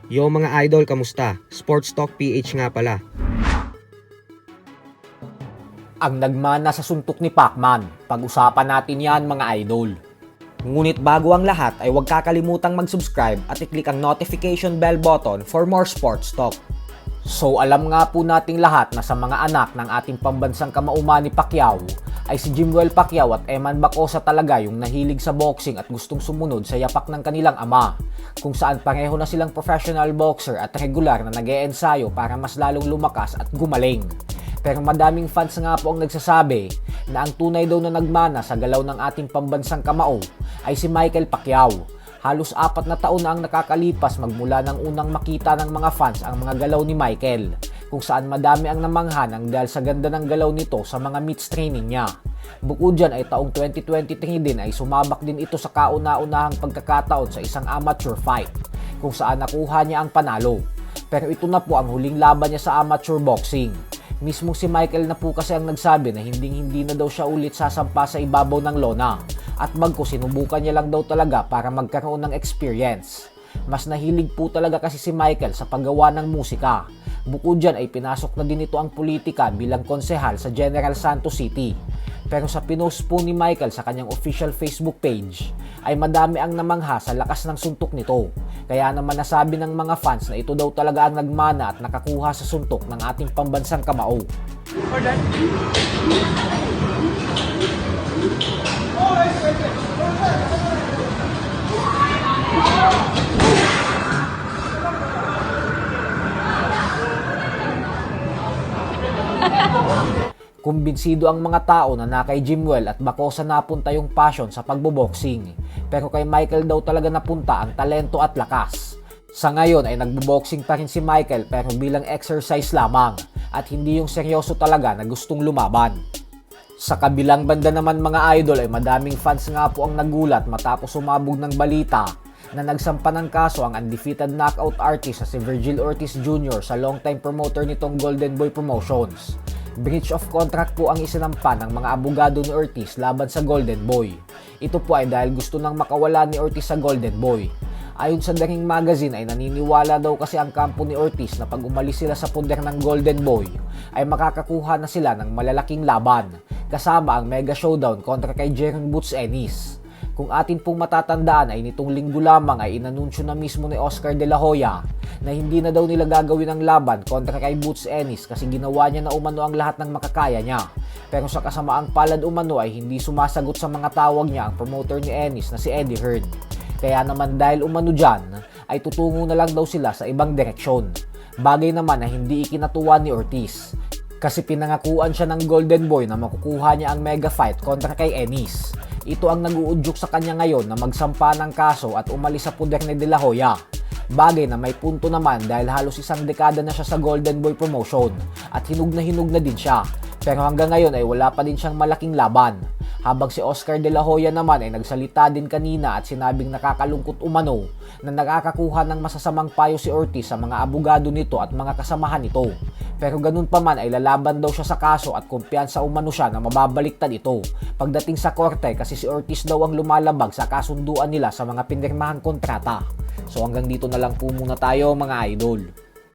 Yo mga idol, kamusta? Sports Talk PH nga pala. Ang nagmana sa suntok ni Pacman. Pag-usapan natin yan mga idol. Ngunit bago ang lahat ay huwag kakalimutang mag-subscribe at i-click ang notification bell button for more sports talk. So alam nga po nating lahat na sa mga anak ng ating pambansang kamauman ni Pacquiao ay si Jimwell Pacquiao at Eman Bacosa talaga yung nahilig sa boxing at gustong sumunod sa yapak ng kanilang ama, kung saan pareho na silang professional boxer at regular na nag-e-ensayo para mas lalong lumakas at gumaling. Pero madaming fans nga po ang nagsasabi na ang tunay daw na nagmana sa galaw ng ating pambansang kamao ay si Michael Pacquiao. Halos 4 na taon na ang nakakalipas magmula ng unang makita ng mga fans ang mga galaw ni Michael, kung saan madami ang namanghanang dahil sa ganda ng galaw nito sa mga meets training niya. Bukod dyan ay taong 2023 din ay sumabak din ito sa kauna-unahang pagkakataon sa isang amateur fight, kung saan nakuha niya ang panalo. Pero ito na po ang huling laban niya sa amateur boxing. Mismo si Michael na po kasi ang nagsabi na hindi na daw siya ulit sasampa sa ibabaw ng lona, at bagko sinubukan niya lang daw talaga para magkaroon ng experience. Mas nahilig po talaga kasi si Michael sa paggawa ng musika. Bukod dyan ay pinasok na din ito ang politika bilang konsehal sa General Santos City. Pero sa pinost po ni Michael sa kanyang official Facebook page ay madami ang namangha sa lakas ng suntok nito. Kaya naman nasabi ng mga fans na ito daw talaga ang nagmana at nakakuha sa suntok ng ating pambansang kamao. Kumbinsido ang mga tao na kay Jimwell at Bacosa napunta yung passion sa pagboboxing. Pero kay Michael daw talaga napunta ang talento at lakas. Sa ngayon ay nagboboxing pa rin si Michael pero bilang exercise lamang at hindi yung seryoso talaga na gustong lumaban. Sa kabilang banda naman mga idol ay madaming fans nga po ang nagulat matapos sumabog ng balita na nagsampa ng kaso ang undefeated knockout artist na si Virgil Ortiz Jr. sa longtime promoter nitong Golden Boy Promotions. Breach of contract po ang isinampa ng mga abogado ni Ortiz laban sa Golden Boy. Ito po ay dahil gusto nang makawala ni Ortiz sa Golden Boy. Ayon sa The Ring Magazine ay naniniwala daw kasi ang kampo ni Ortiz na pag umalis sila sa punder ng Golden Boy ay makakakuha na sila ng malalaking laban, kasama ang mega showdown kontra kay Jeron Boots Ennis. Kung atin pong matatandaan ay nitong linggo lamang ay inanunsyo na mismo ni Oscar De La Hoya na hindi na daw nila gagawin ang laban kontra kay Boots Ennis kasi ginawa niya na umano ang lahat ng makakaya niya. Pero sa kasamaang palad umano ay hindi sumasagot sa mga tawag niya ang promoter ni Ennis na si Eddie Hearn. Kaya naman dahil umano dyan ay tutungo na lang daw sila sa ibang direksyon. Bagay naman na hindi ikinatuwa ni Ortiz kasi pinangakuan siya ng Golden Boy na makukuha niya ang mega fight kontra kay Ennis. Ito ang nag-uudyok sa kanya ngayon na magsampa ng kaso at umalis sa puder ni De La Hoya. Bagay na may punto naman dahil halos isang dekada na siya sa Golden Boy Promotion at hinug na din siya. Pero hanggang ngayon ay wala pa din siyang malaking laban. Habang si Oscar De La Hoya naman ay nagsalita din kanina at sinabing nakakalungkot umano na nakakakuha ng masasamang payo si Ortiz sa mga abogado nito at mga kasamahan nito. Pero ganun pa man ay lalaban daw siya sa kaso at kumpiyansa umano siya na mababaliktad ito pagdating sa korte kasi si Ortiz daw ang lumalabag sa kasunduan nila sa mga pinirmahang kontrata. So hanggang dito na lang po muna tayo mga idol.